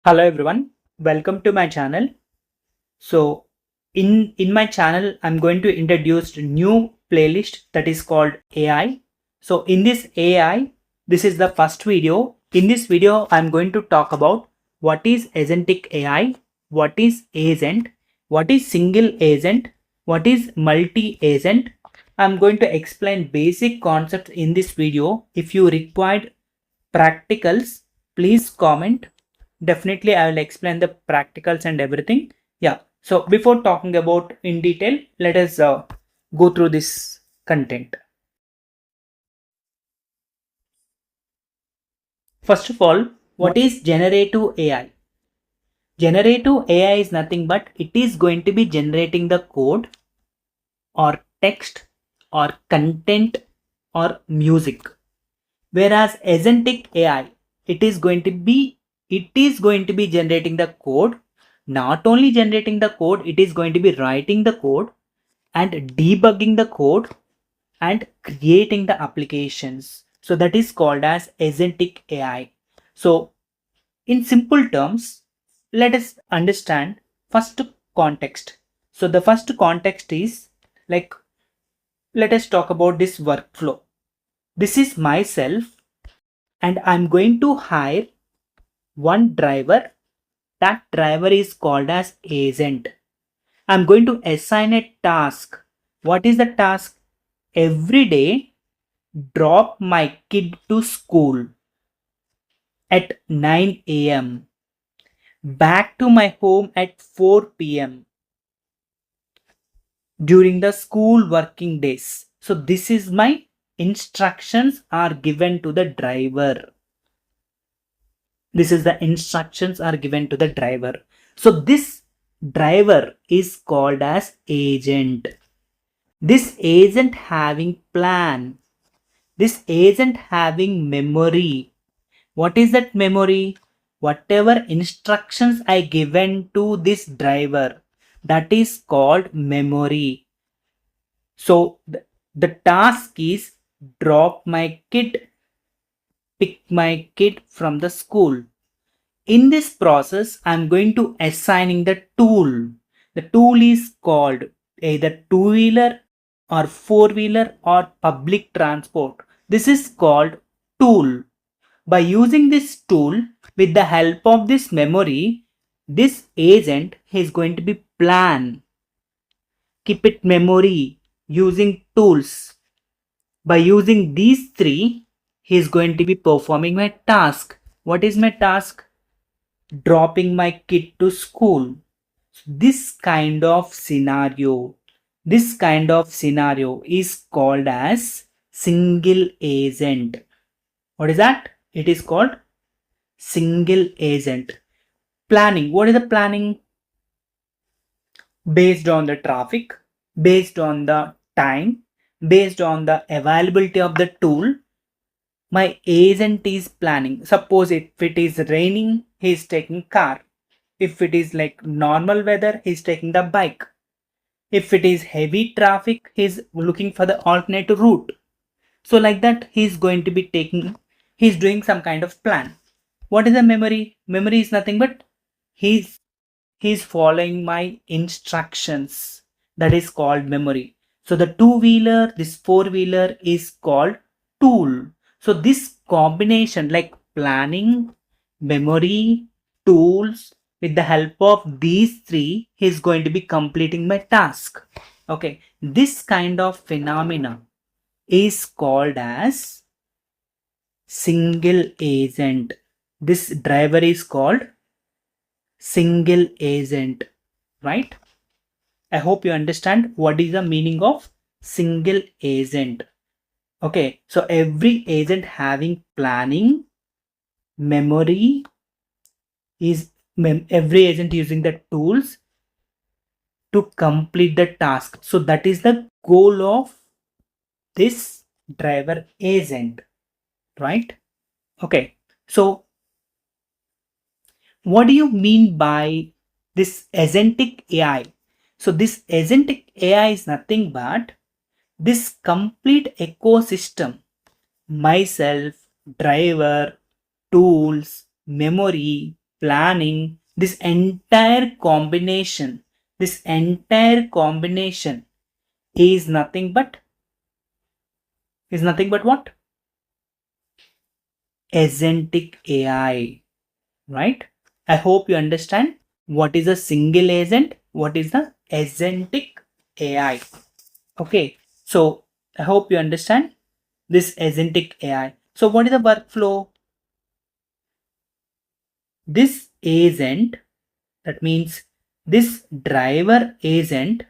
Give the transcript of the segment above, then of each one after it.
Hello everyone, welcome to my channel. So in my channel I'm going to introduce a new playlist that is called AI. So in this AI, this is the first video. In this video I'm going to talk about what is agentic AI, what is agent, what is single agent, what is multi agent. I'm going to explain basic concepts in this video. If you required practicals, please comment. Definitely I will explain the practicals and everything. Yeah, so before talking about in detail, let us go through this content. First of all, what is generative AI? Generative AI is nothing but it is going to be generating the code or text or content or music. Whereas agentic AI, it is going to be generating the code. Not only generating the code, it is going to be writing the code and debugging the code and creating the applications. So that is called as agentic AI. So in simple terms, let us understand first context. So the first context is like, let us talk about this workflow. This is myself and I'm going to hire one driver. That driver is called as agent. I'm going to assign a task. What is the task? Every day, drop my kid to school at 9 a.m. Back to my home at 4 p.m. during the school working days. So this is my instructions are given to the driver. This is the instructions are given to the driver. So this driver is called as agent. This agent having plan. This agent having memory. What is that memory? Whatever instructions I given to this driver, that is called memory. So the task is drop my kid, pick my kid from the school. In this process, I'm going to assigning the tool. The tool is called either two-wheeler or four-wheeler or public transport. This is called tool. By using this tool, with the help of this memory, this agent is going to be plan, keep it memory using tools. By using these three, he is going to be performing my task. What is my task? Dropping my kid to school. This kind of scenario, is called as single agent. What is that? It is called single agent. Planning. What is the planning? Based on the traffic, based on the time, based on the availability of the tool, my agent is planning. Suppose if it is raining, he is taking car. If it is like normal weather, he is taking the bike. If it is heavy traffic, he is looking for the alternate route. So like that, he is going to be he's doing some kind of plan. What is the memory? Memory is nothing but he's following my instructions. That is called memory. So the two-wheeler, this four-wheeler is called tool. So this combination like planning, memory, tools, with the help of these three, he is going to be completing my task. Okay, this kind of phenomena is called as single agent. This driver is called single agent, right? I hope you understand what is the meaning of single agent. Okay, so every agent having planning, memory, is every agent using the tools to complete the task. So that is the goal of this driver agent, right? Okay, so what do you mean by this agentic AI? So this agentic AI is nothing but this complete ecosystem, myself, driver, tools, memory, planning, this entire combination is nothing but what? Agentic AI, right? I hope you understand what is a single agent, what is the agentic AI. Okay, so I hope you understand this agentic AI. So what is the workflow? This agent, that means this driver agent,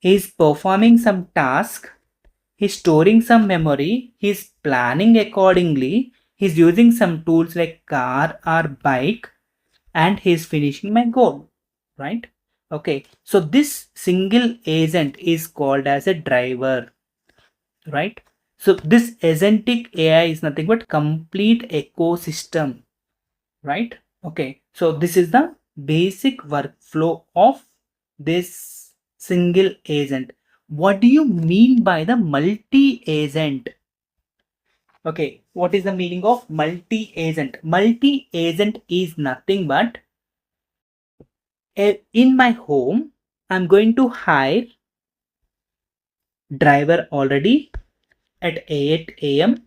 is performing some task, he's storing some memory, he's planning accordingly, he's using some tools like car or bike, and he's finishing my goal, right? Okay, so this single agent is called as a driver, right? So this agentic AI is nothing but complete ecosystem, right? Okay, so this is the basic workflow of this single agent. What do you mean by the multi-agent? Okay, what is the meaning of multi-agent? Multi-agent is nothing but in my home, I'm going to hire driver already at 8 a.m.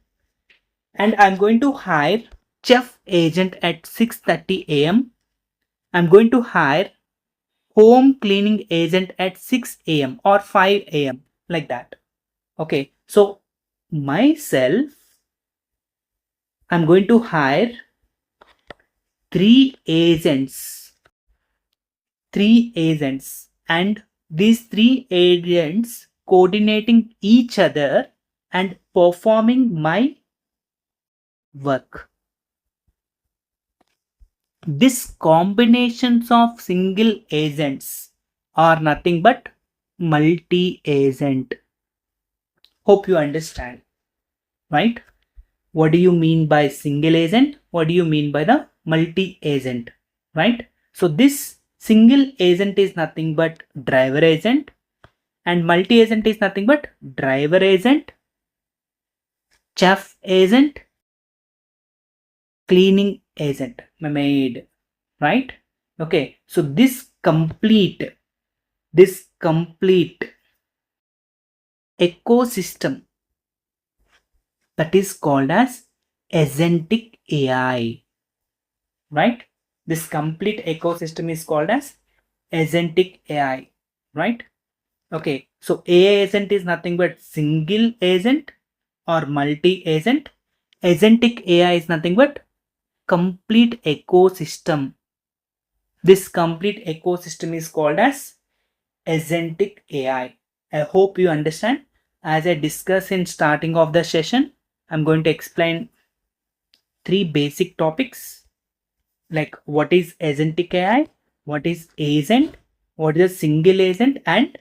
and I'm going to hire chef agent at 6:30 a.m. I'm going to hire home cleaning agent at 6 a.m. or 5 a.m. like that. Okay, so myself, I'm going to hire three agents, and these three agents coordinating each other and performing my work. These combinations of single agents are nothing but multi-agent. Hope you understand, right? What do you mean by single agent? What do you mean by the multi-agent, right? So this single agent is nothing but driver agent, and multi-agent is nothing but driver agent, chef agent, cleaning agent, maid, right? Okay, so this complete ecosystem, that is called as agentic AI, right? This complete ecosystem is called as agentic AI, right? Okay, so AI agent is nothing but single agent or multi-agent. Agentic AI is nothing but complete ecosystem. This complete ecosystem is called as agentic AI. I hope you understand. As I discussed in starting of the session, I'm going to explain three basic topics like what is agentic AI, what is agent, what is a single agent, and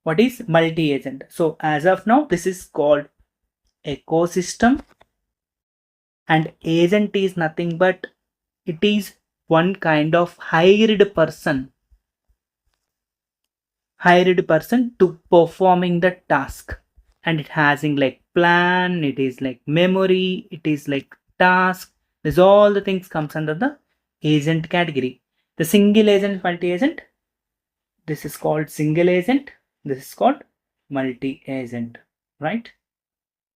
what is multi-agent. So as of now, this is called ecosystem, and agent is nothing but it is one kind of hired person to performing the task, and it has in like plan, it is like memory, it is like task. This all the things comes under the agent category. The single agent, multi-agent, this is called single agent, this is called multi-agent, right?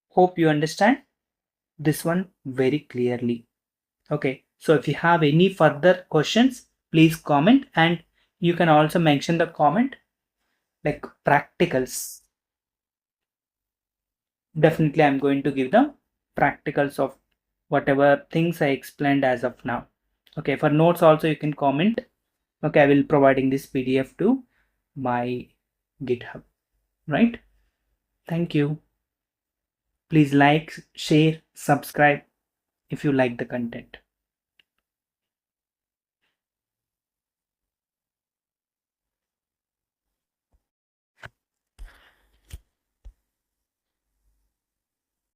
Hope you understand this one very clearly. Okay, so if you have any further questions, please comment, and you can also mention the comment like practicals. Definitely, I'm going to give the practicals of whatever things I explained as of now. Okay, for notes also you can comment. Okay, I will providing this PDF to my GitHub, right? Thank you. Please like, share, subscribe if you like the content.